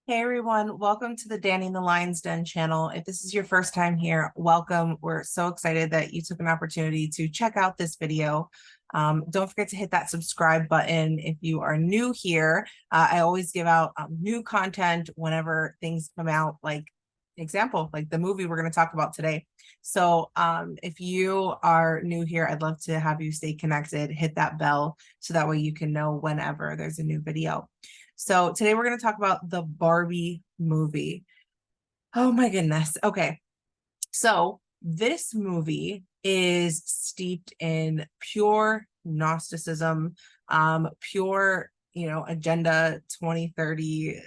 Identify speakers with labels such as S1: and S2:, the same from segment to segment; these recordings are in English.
S1: Hey everyone, welcome to the Danny and the Lion's Den channel. If this is your first time here, welcome. We're so excited that you took an opportunity to check out this video. Don't forget to hit that subscribe button if you are new here. I always give out new content whenever things come out, like example, like the movie we're going to talk about today. So if you are new here, I'd love to have you stay connected, hit that bell so that way you can know whenever there's a new video. So today we're going to talk about the Barbie movie. Oh my goodness. Okay. So this movie is steeped in pure Gnosticism, pure, Agenda 2030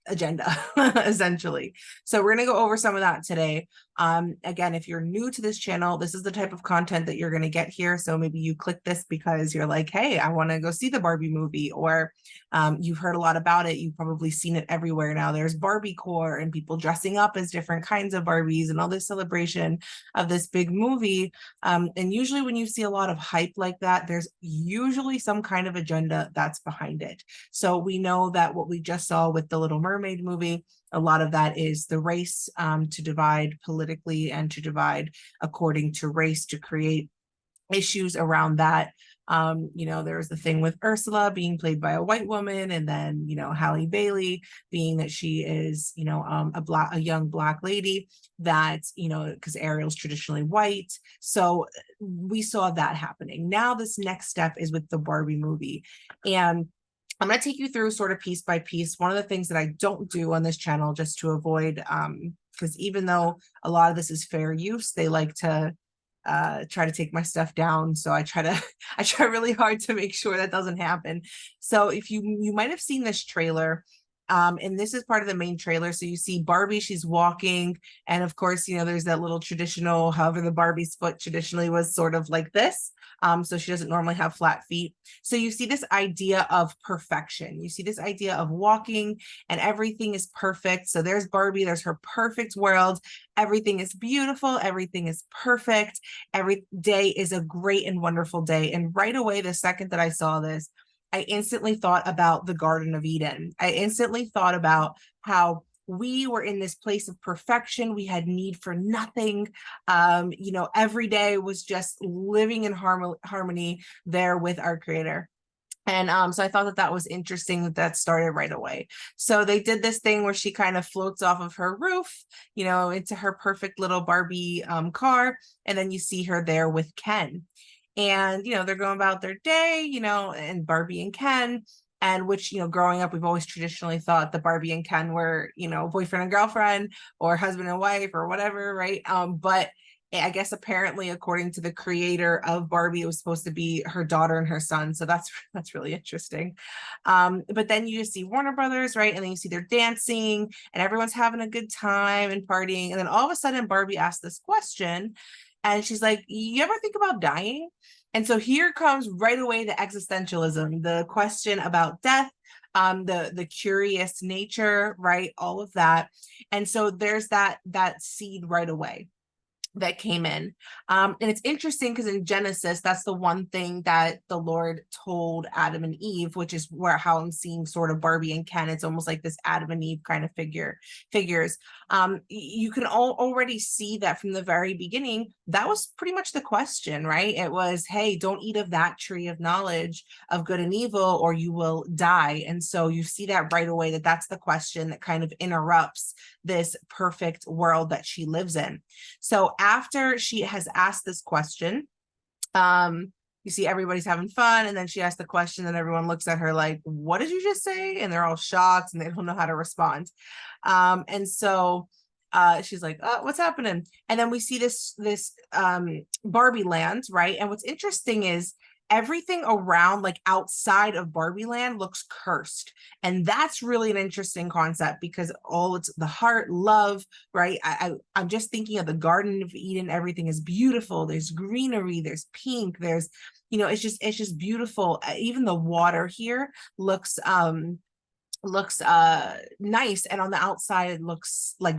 S1: agenda, essentially. So we're going to go over some of that today. Again, if you're new to this channel, this is the type of content that you're going to get here. So maybe you click this because you're like, hey, I want to go see the Barbie movie, or you've heard a lot about it. You've probably seen it everywhere now. There's Barbie core and people dressing up as different kinds of Barbies and all this celebration of this big movie. And usually when you see a lot of hype like that, there's usually some kind of agenda that's behind it. So we know that what we just saw with the Little Mermaid movie, a lot of that is the race, to divide politically and to divide according to race, to create issues around that. There was the thing with Ursula being played by a white woman, and then, Halle Bailey being that she is, a young Black lady that, because Ariel's traditionally white. So we saw that happening. Now this next step is with the Barbie movie. And I'm going to take you through sort of piece by piece. One of the things that I don't do on this channel, just to avoid, because even though a lot of this is fair use, they like to try to take my stuff down. So I try to I try really hard to make sure that doesn't happen. So if you might have seen this trailer. And this is part of the main trailer. So you see Barbie, she's walking. And of course, there's that little traditional, however, the Barbie's foot traditionally was sort of like this. So she doesn't normally have flat feet. So you see this idea of perfection. You see this idea of walking and everything is perfect. So there's Barbie, there's her perfect world. Everything is beautiful. Everything is perfect. Every day is a great and wonderful day. And right away, the second that I saw this, I instantly thought about the Garden of Eden. I instantly thought about how we were in this place of perfection. We had need for nothing. Every day was just living in harmony there with our Creator. And so I thought that that was interesting that started right away. So they did this thing where she kind of floats off of her roof, into her perfect little Barbie car. And then you see her there with Ken. And, they're going about their day, and Barbie and Ken. And which, growing up, we've always traditionally thought the Barbie and Ken were, boyfriend and girlfriend or husband and wife or whatever, right? But I guess apparently, according to the creator of Barbie, it was supposed to be her daughter and her son. So that's really interesting. But then you just see Warner Brothers, right? And then you see they're dancing and everyone's having a good time and partying. And then all of a sudden, Barbie asked this question, and she's like, "You ever think about dying?" And so here comes right away the existentialism, the question about death, the curious nature, right? All of that. And so there's that seed right away that came in. And it's interesting because in Genesis, that's the one thing that the Lord told Adam and Eve, which is how I'm seeing sort of Barbie and Ken. It's almost like this Adam and Eve kind of figures. You can already see that from the very beginning, that was pretty much the question, right? It was, hey, don't eat of that tree of knowledge of good and evil, or you will die. And so you see that right away, that that's the question that kind of interrupts this perfect world that she lives in. So after she has asked this question, you see everybody's having fun, and then she asks the question and everyone looks at her like, what did you just say? And they're all shocked and they don't know how to respond. And so she's like, oh, what's happening? And then we see this Barbie land, right? And what's interesting is everything around, like outside of Barbie land, looks cursed. And that's really an interesting concept because it's the heart, love, right? I'm just thinking of the Garden of Eden. Everything is beautiful. There's greenery, there's pink, there's, it's just beautiful. Even the water here looks looks nice, and on the outside it looks like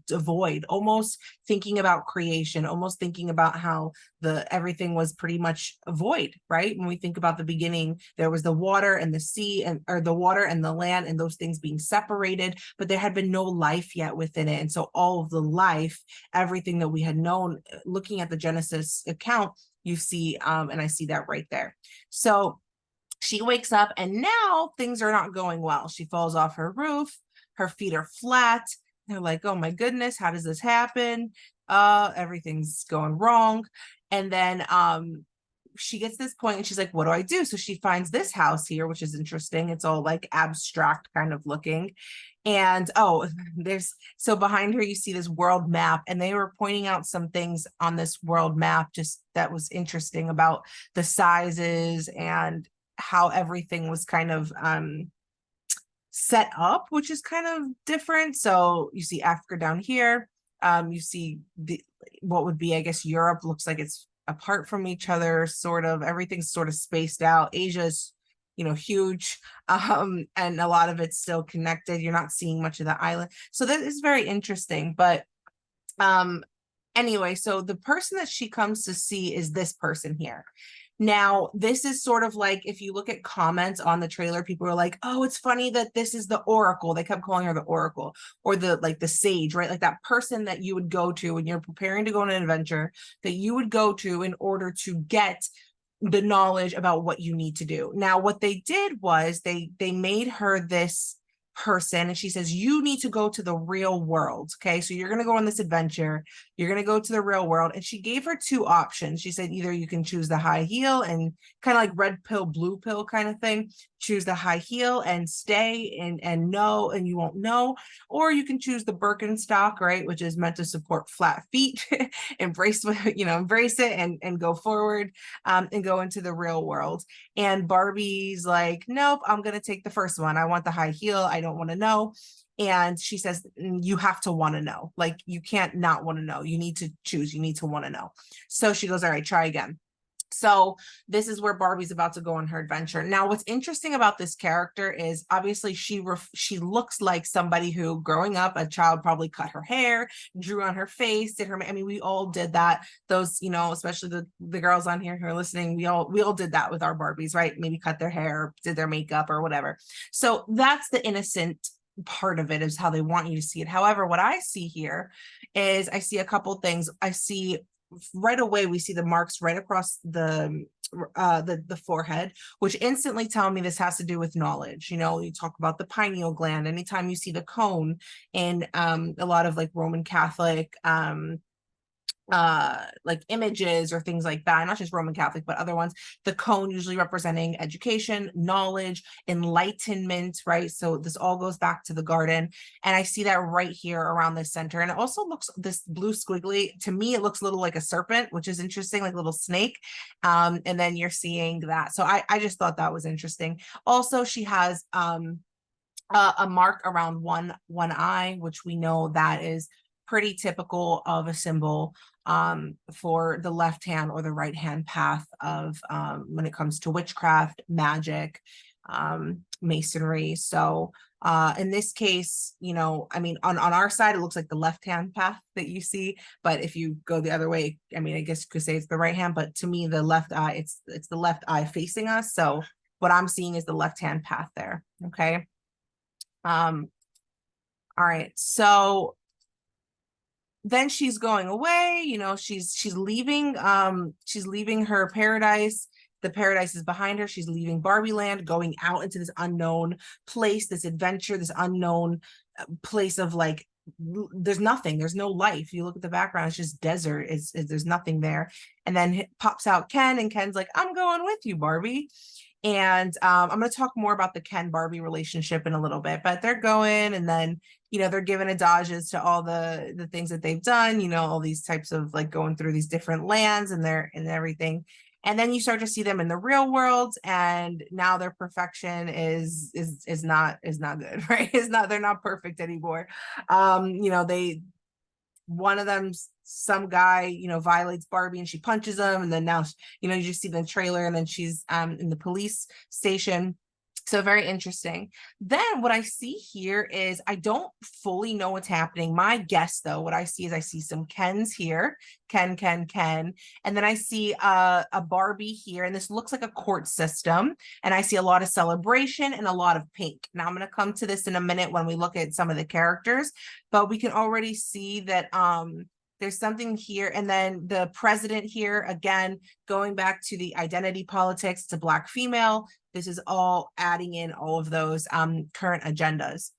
S1: devoid, almost thinking about creation, almost thinking about how the everything was pretty much void, right? When we think about the beginning, there was the water and the sea, and or the water and the land, and those things being separated, but there had been no life yet within it. And so all of the life, everything that we had known, looking at the Genesis account, you see, and I see that right there. So she wakes up and now things are not going well. She falls off her roof. Her feet are flat. They're like, oh my goodness, how does this happen? Everything's going wrong. And then she gets this point and she's like, what do I do? So she finds this house here, which is interesting. It's all like abstract kind of looking. And oh, there's so behind her, you see this world map, and they were pointing out some things on this world map just that was interesting about the sizes and how everything was kind of set up, which is kind of different. So you see Africa down here. You see the what would be, I guess, Europe looks like it's apart from each other, sort of. Everything's sort of spaced out. Asia's, huge, and a lot of it's still connected. You're not seeing much of the island. So that is very interesting. But anyway, so the person that she comes to see is this person here. Now, this is sort of like, if you look at comments on the trailer, people are like, oh, it's funny that this is the Oracle. They kept calling her the Oracle, or the sage, right? Like that person that you would go to when you're preparing to go on an adventure, that you would go to in order to get the knowledge about what you need to do. Now, what they did was they made her this person, and she says, you need to go to the real world. Okay, so you're going to go on this adventure, you're going to go to the real world. And she gave her two options. She said, either you can choose the high heel, and kind of like red pill, blue pill kind of thing, choose the high heel and stay and know, and you won't know, or you can choose the Birkenstock, right, which is meant to support flat feet. Embrace it and go forward, and go into the real world. And Barbie's like, nope, I'm going to take the first one. I want the high heel. I don't want to know. And she says, you have to want to know. Like, you can't not want to know. You need to choose. You need to want to know. So she goes, all right, try again. So this is where Barbie's about to go on her adventure. Now, what's interesting about this character is obviously she looks like somebody who, growing up, a child probably cut her hair, drew on her face, did her. I mean, we all did that. Those, especially the girls on here who are listening, we all did that with our Barbies, right? Maybe cut their hair, did their makeup or whatever. So that's the innocent part of it, is how they want you to see it. However, what I see here is I see a couple things. I see right away, we see the marks right across the forehead, which instantly tell me this has to do with knowledge. You talk about the pineal gland. Anytime you see the cone in a lot of like Roman Catholic like images or things like that, not just Roman Catholic but other ones, the cone usually representing education, knowledge, enlightenment, right? So this all goes back to the garden, and I see that right here around the center. And it also looks, this blue squiggly, to me it looks a little like a serpent, which is interesting, like a little snake. And then you're seeing that, so I just thought that was interesting. Also, she has a mark around one eye, which we know that is pretty typical of a symbol for the left hand or the right hand path of when it comes to witchcraft, magic, masonry. So in this case, I mean, on our side, it looks like the left hand path that you see, but if you go the other way, I mean, I guess you could say it's the right hand, but to me, the left eye, it's the left eye facing us. So what I'm seeing is the left hand path there. Okay. All right. So then she's going away, she's leaving her paradise. The paradise is behind her. She's leaving Barbie land, going out into this unknown place, this adventure, this unknown place of like, there's nothing, there's no life. You look at the background, it's just desert. There's nothing there. And then pops out Ken, and Ken's like, I'm going with you, Barbie. And I'm going to talk more about the Ken Barbie relationship in a little bit, but they're going, and then they're giving adages to all the things that they've done, all these types of like going through these different lands and everything. And then you start to see them in the real world, and now their perfection is not good, right? They're not perfect anymore. One of them, some guy, violates Barbie and she punches him. And then now, you just see the trailer, and then she's in the police station, So very interesting. Then what I see here is I don't fully know what's happening. My guess, though, what I see is I see some Kens here, Ken, and then I see a Barbie here, and this looks like a court system. And I see a lot of celebration and a lot of pink. Now I'm going to come to this in a minute when we look at some of the characters, but we can already see that there's something here. And then the president here, again, going back to the identity politics, it's a Black female. This is all adding in all of those current agendas.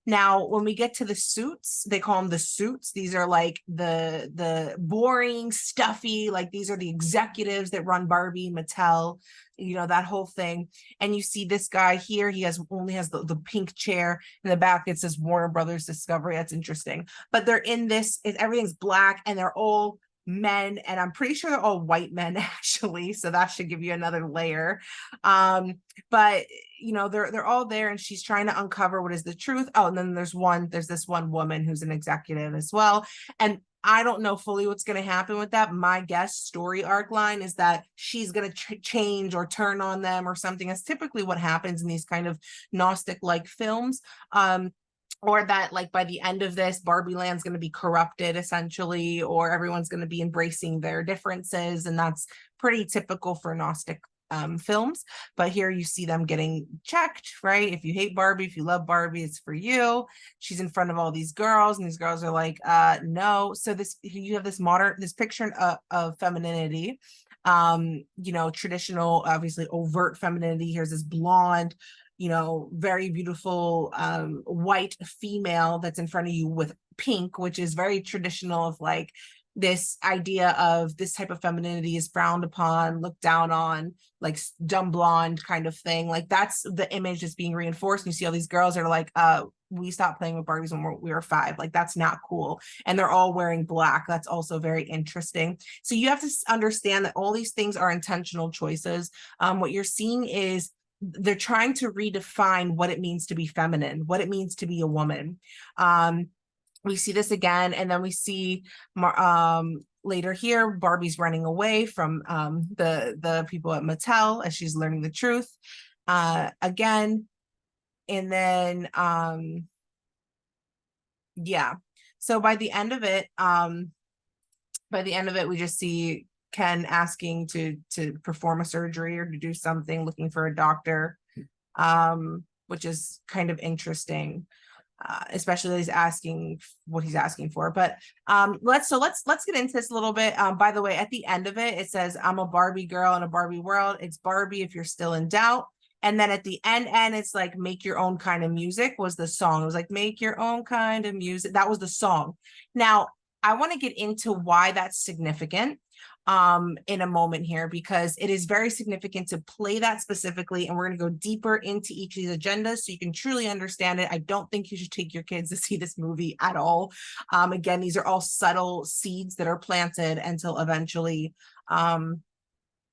S1: Now, when we get to the suits, they call them the suits. These are like the boring, stuffy, like these are the executives that run Barbie, Mattel, you know, that whole thing. And you see this guy here, he only has the pink chair. In the back, it says Warner Brothers Discovery. That's interesting. But they're in this, everything's black, and they're all men, and I'm pretty sure they're all white men actually, so that should give you another layer. But you know, they're all there, and she's trying to uncover what is the truth. Oh, and then there's this one woman who's an executive as well, and I don't know fully what's going to happen with that. My guess story arc line is that she's going to change or turn on them or something. That's typically what happens in these kind of Gnostic like films. Or that like by the end of this, Barbie Land's going to be corrupted essentially, or everyone's going to be embracing their differences. And that's pretty typical for Gnostic films. But here you see them getting checked, right? If you hate Barbie, if you love Barbie, it's for you. She's in front of all these girls, and these girls are like, no. So you have this picture of femininity, you know, traditional, obviously overt femininity. Here's this blonde, you know, very beautiful white female that's in front of you with pink, which is very traditional of like this idea of this type of femininity is frowned upon, looked down on, like dumb blonde kind of thing. Like that's the image that's being reinforced. And you see all these girls that are like, we stopped playing with Barbies when we were 5. Like that's not cool. And they're all wearing black. That's also very interesting. So you have to understand that all these things are intentional choices. What you're seeing is they're trying to redefine what it means to be feminine, what it means to be a woman. We see this again, and then we see later here, Barbie's running away from the people at Mattel as she's learning the truth again. And then, yeah. So by the end of it, we just see Ken asking to perform a surgery or to do something, looking for a doctor, which is kind of interesting, especially that he's asking what he's asking for. But let's get into this a little bit. By the way, at the end of it, it says, "I'm a Barbie girl in a Barbie world. It's Barbie if you're still in doubt." And then at the end, it's like, "Make your own kind of music" was the song. It was like, "Make your own kind of music." That was the song. Now, I want to get into why that's significant in a moment here, because it is very significant to play that specifically. And we're going to go deeper into each of these agendas so you can truly understand it. I don't think you should take your kids to see this movie at all. Again, these are all subtle seeds that are planted until eventually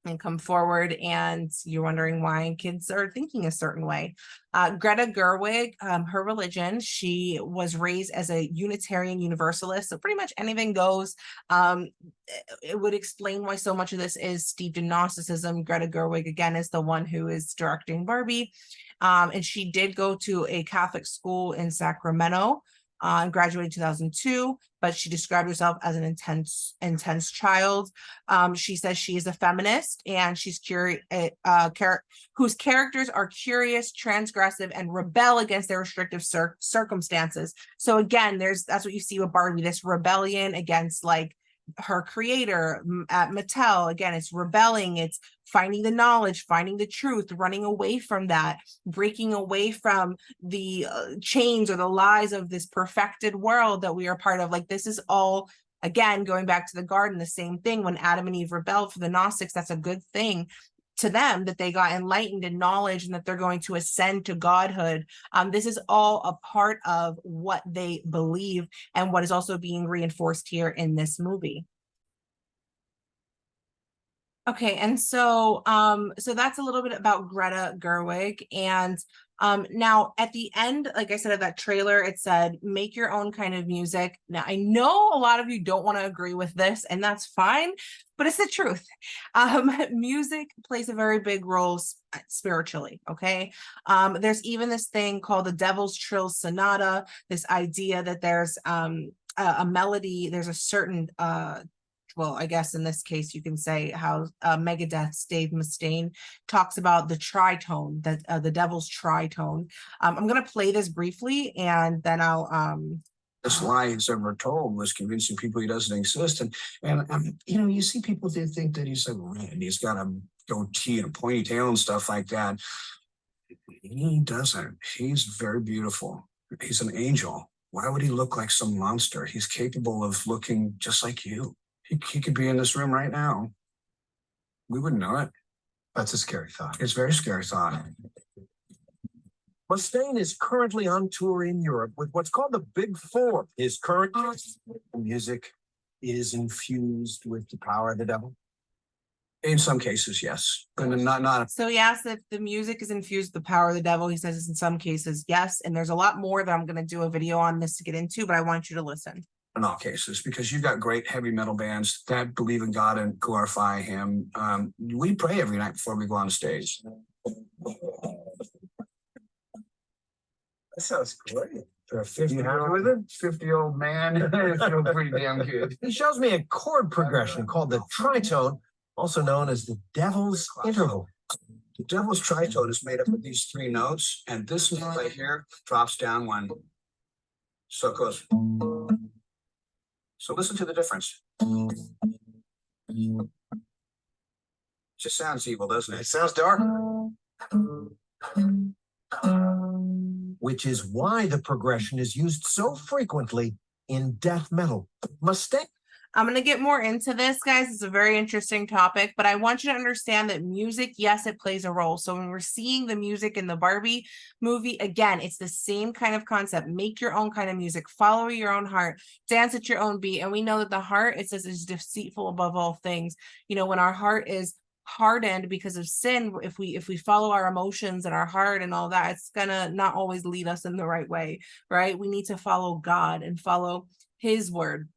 S1: and come forward, and you're wondering why kids are thinking a certain way. Greta Gerwig, her religion, she was raised as a Unitarian Universalist, so pretty much anything goes. It would explain why so much of this is steeped in Gnosticism. Greta Gerwig, again, is the one who is directing Barbie, and she did go to a Catholic school in Sacramento, and graduated in 2002, but she described herself as an intense child. She says she is a feminist, and she's whose characters are curious, transgressive, and rebel against their restrictive circumstances. So again, that's what you see with Barbie, this rebellion against like her creator at Mattel. Again, it's rebelling, it's finding the knowledge, finding the truth, running away from that, breaking away from the chains or the lies of this perfected world that we are part of. Like this is all, again, going back to the garden, the same thing. When Adam and Eve rebelled, for the Gnostics, that's a good thing to them, that they got enlightened in knowledge and that they're going to ascend to godhood. This is all a part of what they believe and what is also being reinforced here in this movie. Okay, and so that's a little bit about Greta Gerwig. And Now at the end, like I said, of that trailer, it said, make your own kind of music. Now I know a lot of you don't want to agree with this, and that's fine, but it's the truth. Music plays a very big role spiritually. Okay. There's even this thing called the Devil's Trill Sonata, this idea that there's a melody, there's a certain well, I guess in this case, you can say how Megadeth's Dave Mustaine talks about the tritone, that the devil's tritone. I'm going to play this briefly, and then I'll.
S2: This lie he's ever told was convincing people he doesn't exist. And you know, you see people, they think that he's like red. He's got a goatee and a ponytail and stuff like that. He doesn't. He's very beautiful. He's an angel. Why would he look like some monster? He's capable of looking just like you. He could be in this room right now. We wouldn't know it.
S3: That's a scary thought.
S2: It's a very scary thought.
S3: Mustaine is currently on tour in Europe with what's called the Big Four. His current music is infused with the power of the devil.
S2: In some cases, yes, and not.
S1: So he asks if the music is infused with the power of the devil. He says it's in some cases, yes. And there's a lot more that I'm going to do a video on this to get into, but I want you to listen.
S2: In all cases, because you've got great heavy metal bands that believe in God and glorify Him. We pray every night before we go on stage.
S3: That sounds great.
S2: For a 50-year-old man, it feels pretty damn good.
S3: He shows me a chord progression called the tritone, also known as the devil's interval.
S2: The devil's tritone is made up of these three notes, and this note right here drops down one. So it goes. So listen to the difference. It just sounds evil, doesn't it?
S3: It sounds dark. Which is why the progression is used so frequently in death metal. Mustaine.
S1: I'm going to get more into this, guys. It's a very interesting topic, but I want you to understand that music, yes, it plays a role. So when we're seeing the music in the Barbie movie, again, it's the same kind of concept. Make your own kind of music, follow your own heart, dance at your own beat. And we know that the heart, it says, is deceitful above all things. You know, when our heart is hardened because of sin, if we follow our emotions and our heart and all that, it's gonna not always lead us in the right way, right? We need to follow God and follow His word.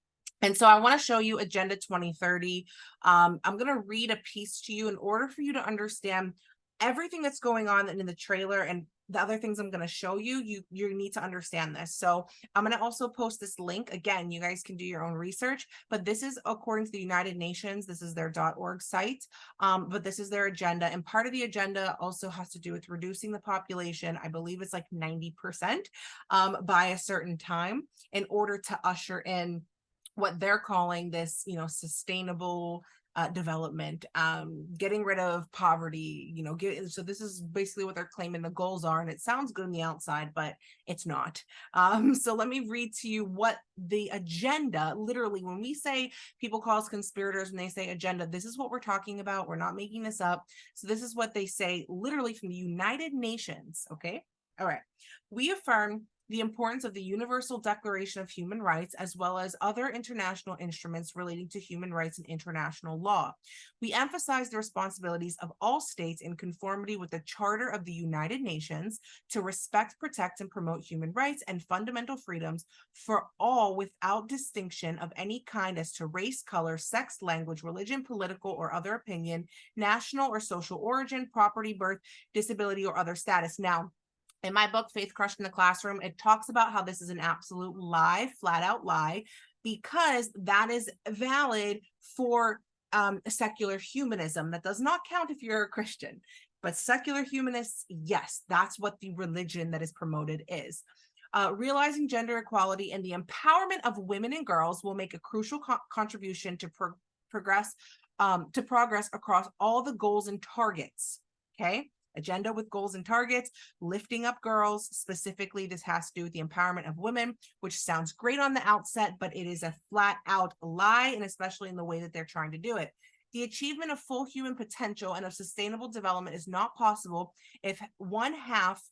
S1: And so I want to show you Agenda 2030. I'm going to read a piece to you in order for you to understand everything that's going on in the trailer and the other things I'm going to show you. You need to understand this. So I'm going to also post this link. Again, you guys can do your own research, but this is according to the United Nations. This is their .org site, but this is their agenda. And part of the agenda also has to do with reducing the population. I believe it's like 90% by a certain time in order to usher in what they're calling this, you know, sustainable development, getting rid of poverty, you know, so this is basically what they're claiming the goals are, and it sounds good on the outside, but it's not. So let me read to you what the agenda, literally, when we say, people call us conspirators when they say agenda, this is what we're talking about. We're not making this up. So this is what they say, literally from the United Nations. Okay. All right. We affirm the importance of the Universal Declaration of Human Rights, as well as other international instruments relating to human rights and international law. We emphasize the responsibilities of all states in conformity with the Charter of the United Nations to respect, protect, and promote human rights and fundamental freedoms for all without distinction of any kind as to race, color, sex, language, religion, political or other opinion, national or social origin, property, birth, disability, or other status. Now, in my book, Faith Crushed in the Classroom, it talks about how this is an absolute lie, flat out lie, because that is valid for secular humanism. That does not count if you're a Christian, but secular humanists, yes, that's what the religion that is promoted is. Realizing gender equality and the empowerment of women and girls will make a crucial contribution to progress across all the goals and targets. Okay. Agenda with goals and targets, lifting up girls. Specifically, this has to do with the empowerment of women, which sounds great on the outset, but it is a flat out lie, and especially in the way that they're trying to do it. The achievement of full human potential and of sustainable development is not possible if one half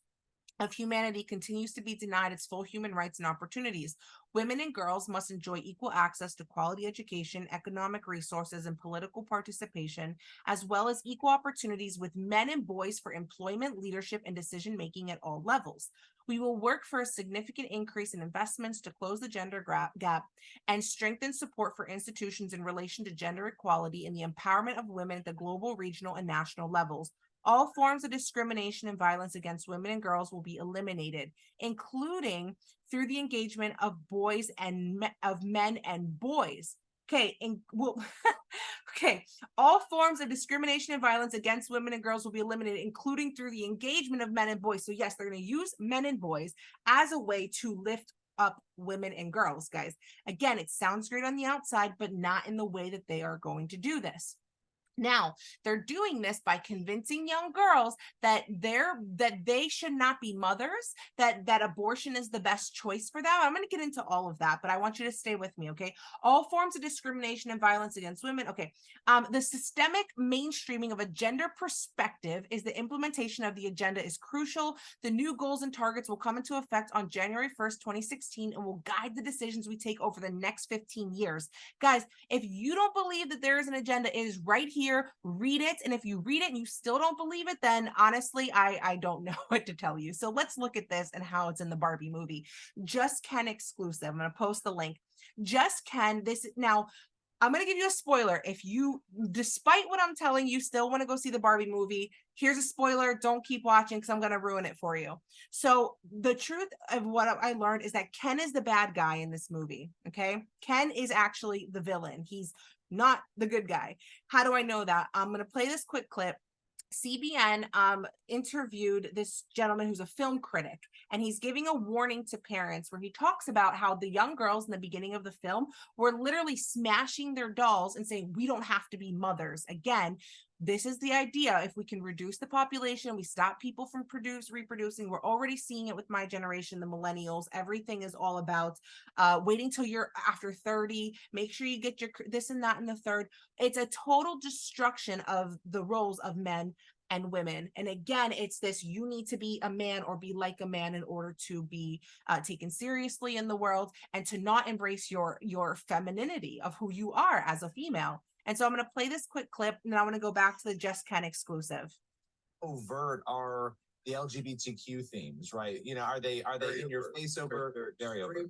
S1: of humanity continues to be denied its full human rights and opportunities. Women and girls must enjoy equal access to quality education, economic resources, and political participation, as well as equal opportunities with men and boys for employment, leadership, and decision-making at all levels. We will work for a significant increase in investments to close the gender gap and strengthen support for institutions in relation to gender equality and the empowerment of women at the global, regional, and national levels. All forms of discrimination and violence against women and girls will be eliminated, including through the engagement of boys and of men and boys. Okay, and okay, all forms of discrimination and violence against women and girls will be eliminated, including through the engagement of men and boys. So yes, they're going to use men and boys as a way to lift up women and girls, guys. Again, it sounds great on the outside, but not in the way that they are going to do this. Now, they're doing this by convincing young girls that they should not be mothers, that abortion is the best choice for them. I'm going to get into all of that, but I want you to stay with me, okay? All forms of discrimination and violence against women. Okay. The systemic mainstreaming of a gender perspective is the implementation of the agenda is crucial. The new goals and targets will come into effect on January 1st, 2016, and will guide the decisions we take over the next 15 years. Guys, if you don't believe that there is an agenda, it is right here. Read it. And if you read it and you still don't believe it, then honestly, I don't know what to tell you. So let's look at this and how it's in the Barbie movie. Just Ken exclusive. I'm going to post the link. Just Ken. Now, I'm going to give you a spoiler. If you, despite what I'm telling you, still want to go see the Barbie movie, here's a spoiler. Don't keep watching because I'm going to ruin it for you. So the truth of what I learned is that Ken is the bad guy in this movie. Okay. Ken is actually the villain. He's not the good guy. How do I know that? I'm going to play this quick clip. CBN interviewed this gentleman who's a film critic, and he's giving a warning to parents where he talks about how the young girls in the beginning of the film were literally smashing their dolls and saying, we don't have to be mothers. Again, this is the idea. If we can reduce the population, we stop people from reproducing. We're already seeing it with my generation, the millennials. Everything is all about waiting till you're after 30. Make sure you get your this and that in the third. It's a total destruction of the roles of men and women. And again, it's this, you need to be a man or be like a man in order to be taken seriously in the world and to not embrace your femininity of who you are as a female. And so I'm going to play this quick clip, and then I want to go back to the Just Ken exclusive.
S4: Overt are the LGBTQ themes, right? You know, are they
S5: Very
S4: in your
S5: overt.
S4: face over? Very overt.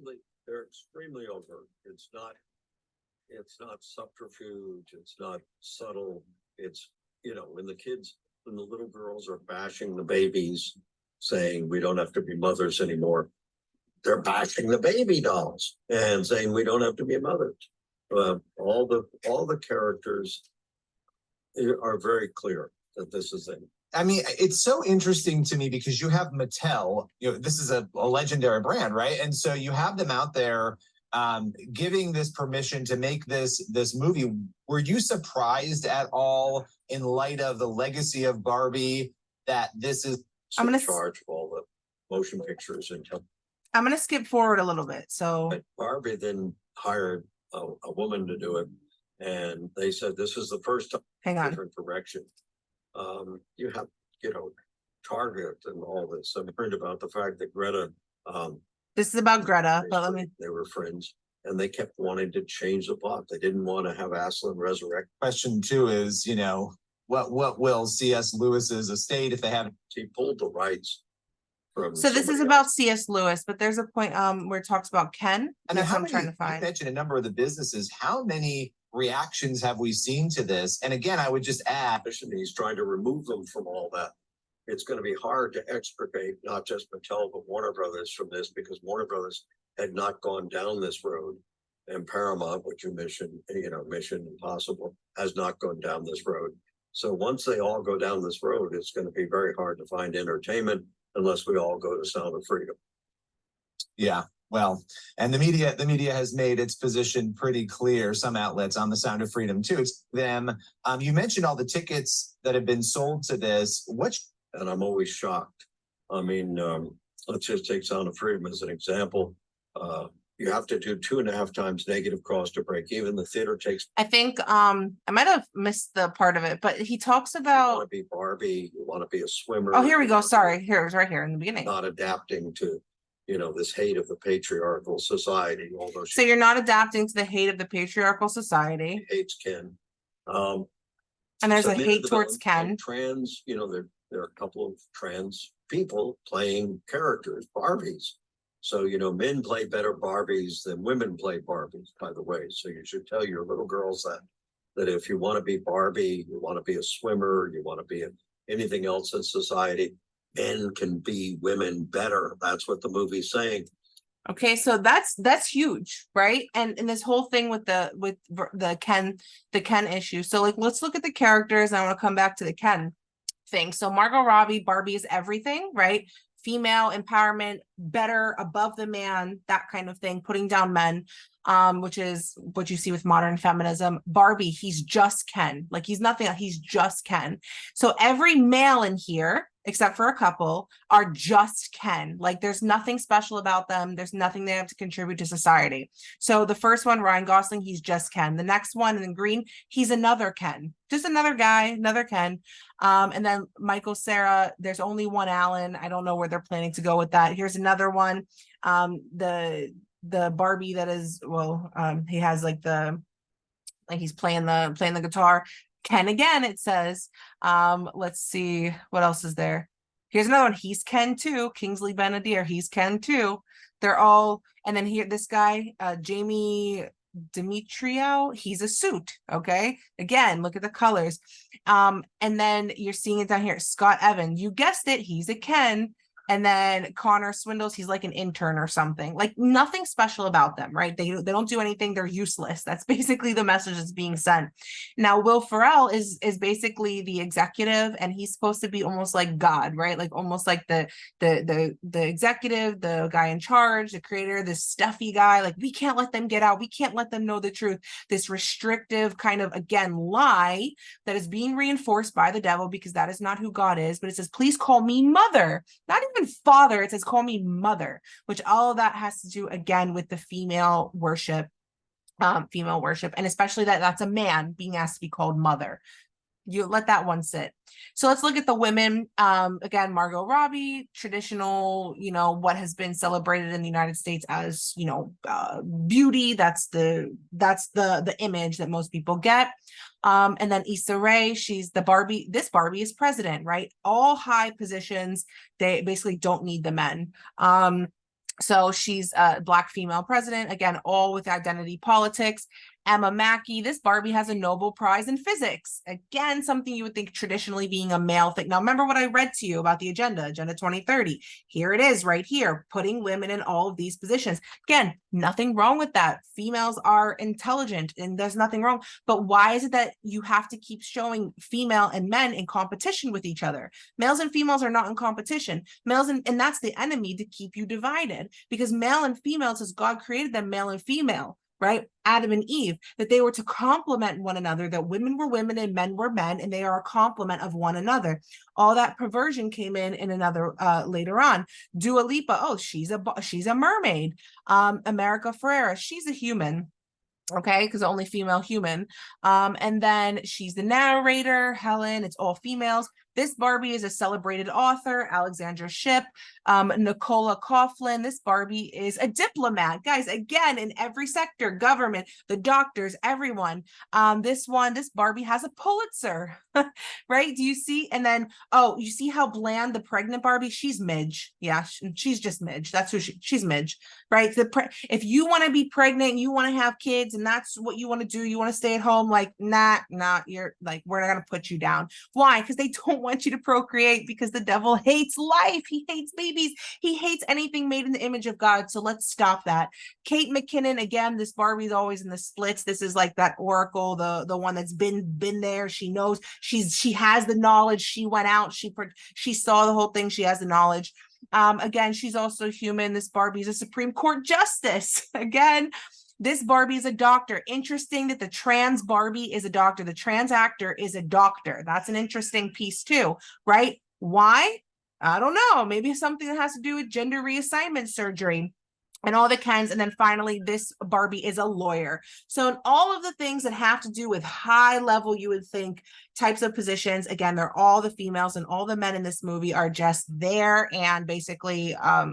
S5: They're extremely overt. It's not subterfuge. It's not subtle. It's, you know, when the little girls are bashing the babies, saying we don't have to be mothers anymore, they're bashing the baby dolls and saying we don't have to be mothers. All the characters are very clear that this is it.
S4: I mean, it's so interesting to me because you have Mattel, you know, this is a legendary brand, right? And so you have them out there giving this permission to make this movie. Were you surprised at all in light of the legacy of Barbie that this is
S1: I'm gonna
S5: charge of all the motion pictures and
S1: I'm going to skip forward a little bit. So
S5: but Barbie then hired a woman to do it, and they said this is the first time
S1: hang on.
S5: different direction. You have, you know, Target and all this. I'm heard about the fact that Greta,
S1: This is about Greta, but let me.
S5: they were friends, and they kept wanting to change the plot. They didn't want to have Aslan resurrect.
S4: question two is, you know, what will C.S. Lewis's estate if they haven't?
S5: He pulled the rights from.
S1: So this is
S5: somebody
S1: about
S5: else.
S1: C.S. Lewis, but there's a point where it talks about Ken. And that's what I'm trying to
S4: You
S1: find.
S4: mentioned a number of the businesses. How many reactions have we seen to this? And again, I would just add,
S5: He's trying to remove them from all that. It's going to be hard to extricate not just Mattel but Warner Brothers from this, because Warner Brothers had not gone down this road, and Paramount, which you mentioned, you know, Mission Impossible, has not gone down this road. So once they all go down this road, it's going to be very hard to find entertainment unless we all go to Sound of Freedom.
S4: yeah, well, and the media has made its position pretty clear. Some outlets on the Sound of Freedom too. It's them. You mentioned all the tickets that have been sold to this.
S5: And I'm always shocked. I mean, let's just take Sound of Freedom as an example. You have to do 2.5 times negative cost to break even. The theater takes,
S1: I think I might have missed the part of it, but he talks
S5: you
S1: about,
S5: want to be Barbie, you want to be a swimmer.
S1: oh, here we
S5: you
S1: go.
S5: wanna be
S1: Sorry, here it was right here in the beginning.
S5: Not adapting to, this hate of the patriarchal society, although
S1: So
S5: she
S1: you're not adapting to the hate of the patriarchal society,
S5: hates Ken.
S1: and there's a
S5: submitted
S1: hate
S5: the
S1: towards
S5: villain,
S1: Ken.
S5: and trans, there are a couple of trans people playing characters, Barbies. So, men play better Barbies than women play Barbies, by the way. So you should tell your little girls that if you want to be Barbie, you want to be a swimmer, you want to be anything else in society, men can be women better. That's what the movie's saying.
S1: Okay, so that's huge, right? And this whole thing with the Ken issue. So like, let's look at the characters. I want to come back to the Ken thing. So Margot Robbie, Barbie is everything, right? Female empowerment, better, above the man, that kind of thing, putting down men, which is what you see with modern feminism. Barbie, he's just Ken. Like, he's nothing, he's just Ken. So every male in here, except for a couple, are just Ken. Like, there's nothing special about them. There's nothing they have to contribute to society. So the first one, Ryan Gosling, he's just Ken. The next one in green, he's another Ken, just another guy, another Ken. And then Michael Cera, there's only one Alan. I don't know where they're planning to go with that. Here's another one. The Barbie that is, well, he has like he's playing the guitar. Ken again, it says. Let's see what else is there. Here's another one. He's Ken too. Kingsley Ben-Adir, he's Ken too. They're all, and then here, this guy, Jamie Demetrio, he's a suit. Okay, again, look at the colors. And then you're seeing it down here, Scott Evans, you guessed it, he's a Ken. And then Connor Swindles, he's like an intern or something. Like, nothing special about them, right? They don't do anything. They're useless. That's basically the message that's being sent. Now, Will Ferrell is basically the executive, and he's supposed to be almost like God, right? Like almost like the executive, the guy in charge, the creator, this stuffy guy. Like, we can't let them get out. We can't let them know the truth. This restrictive kind of, again, lie that is being reinforced by the devil, because that is not who God is. But it says, please call me mother. Not even father, it says call me mother, which all of that has to do again with the female worship, and especially that's a man being asked to be called mother. You let that one sit. So let's look at the women. Again, Margot Robbie, traditional, what has been celebrated in the United States as, beauty. That's the image that most people get. And then Issa Rae, she's the Barbie. This Barbie is president, right? All high positions. They basically don't need the men. So she's a Black female president, again, all with identity politics. Emma Mackey, this Barbie has a Nobel Prize in physics. Again, something you would think traditionally being a male thing. Now, remember what I read to you about the Agenda 2030. Here it is right here, putting women in all of these positions. Again, nothing wrong with that. Females are intelligent and there's nothing wrong. But why is it that you have to keep showing female and men in competition with each other? Males and females are not in competition. And that's the enemy, to keep you divided, because male and females, as God created them, male and female, right? Adam and Eve, that they were to complement one another, that women were women and men were men, and they are a complement of one another. All that perversion came in another later on. Dua Lipa, oh, she's a mermaid. America Ferrera, she's a human. Okay, because only female human. And then she's the narrator, Helen, it's all females. This Barbie is a celebrated author, Alexandra Shipp. Nicola Coughlan, this Barbie is a diplomat. Guys, again, in every sector, government, the doctors, everyone. This Barbie has a Pulitzer, right? Do you see? And then, oh, you see how bland the pregnant Barbie? She's Midge. Yeah, she's just Midge. That's who she's Midge, right? If you want to be pregnant, you want to have kids, and that's what you want to do, you want to stay at home, like, nah, you're like, we're not going to put you down. Why? Because they don't want you to procreate, because the devil hates life. He hates babies. He hates anything made in the image of God. So let's stop that. Kate McKinnon, again, this Barbie's always in the splits. This is like that oracle, the one that's been there. She knows, she has the knowledge. She went out, she saw the whole thing. She has the knowledge. Again, she's also human. This Barbie's a Supreme Court justice. Again, this Barbie is a doctor. Interesting that the trans Barbie is a doctor. The trans actor is a doctor. That's an interesting piece too, right? Why? I don't know. Maybe something that has to do with gender reassignment surgery. and all the Kens. And then finally, this Barbie is a lawyer. So in all of the things that have to do with high level, you would think types of positions, again, they're all the females, and all the men in this movie are just there and basically a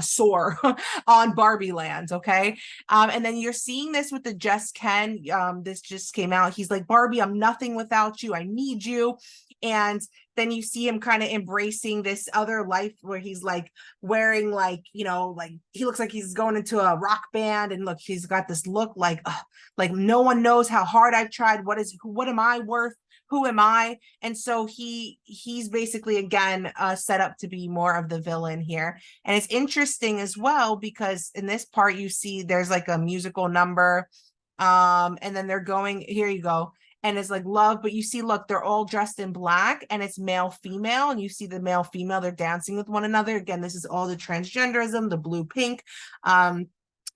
S1: sore on Barbie land. Okay. And then you're seeing this with the Just Ken. This just came out. He's like, Barbie, I'm nothing without you. I need you. And then you see him kind of embracing this other life where he's like wearing, like, you know, like he looks like he's going into a rock band, and look, he's got this look like no one knows how hard I've tried. What am I worth? Who am I? And so he's basically, again, set up to be more of the villain here. And it's interesting as well because in this part you see there's like a musical number, and then they're going, here you go, and it's like love, but you see, look, they're all dressed in black, and it's male female, and you see the male female, they're dancing with one another. Again, this is all the transgenderism, the blue pink,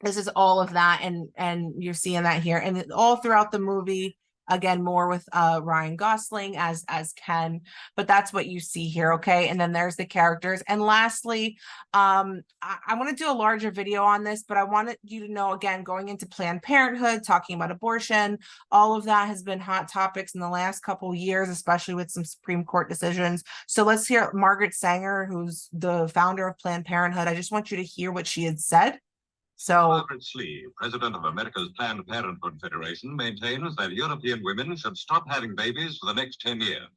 S1: this is all of that, and you're seeing that here, and all throughout the movie. Again, more with Ryan Gosling as Ken, but that's what you see here. Okay, and then there's the characters. And lastly, I want to do a larger video on this, but I wanted you to know, again, going into Planned Parenthood, talking about abortion, all of that has been hot topics in the last couple years, especially with some Supreme Court decisions. So let's hear Margaret Sanger, who's the founder of Planned Parenthood. I just want you to hear what she had said. So
S6: Margaret Slee, president of America's Planned Parenthood Federation, maintains that European women should stop having babies for the next 10 years.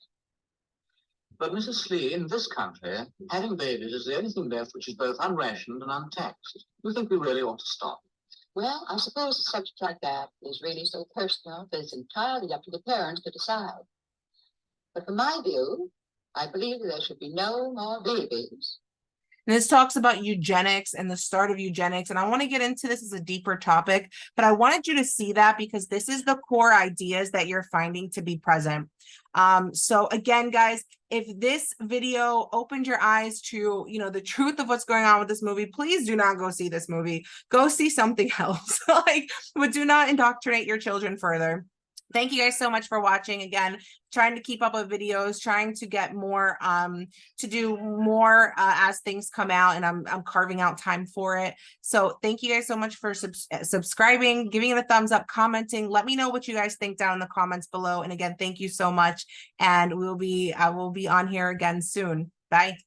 S7: But Mrs. Slee, in this country, having babies is the only thing left which is both unrationed and untaxed. You think we really ought to stop?
S8: Well, I suppose a subject like that is really so personal that it's entirely up to the parents to decide. But from my view, I believe that there should be no more babies.
S1: And this talks about eugenics and the start of eugenics. And I want to get into this as a deeper topic, but I wanted you to see that because this is the core ideas that you're finding to be present. So again, guys, if this video opened your eyes to, you know, the truth of what's going on with this movie, please do not go see this movie. Go see something else. But do not indoctrinate your children further. Thank you guys so much for watching. Again, trying to keep up with videos, trying to get more, to do more as things come out, and I'm carving out time for it. So thank you guys so much for subscribing, giving it a thumbs up, commenting. Let me know what you guys think down in the comments below. And again, thank you so much. And I will be on here again soon. Bye.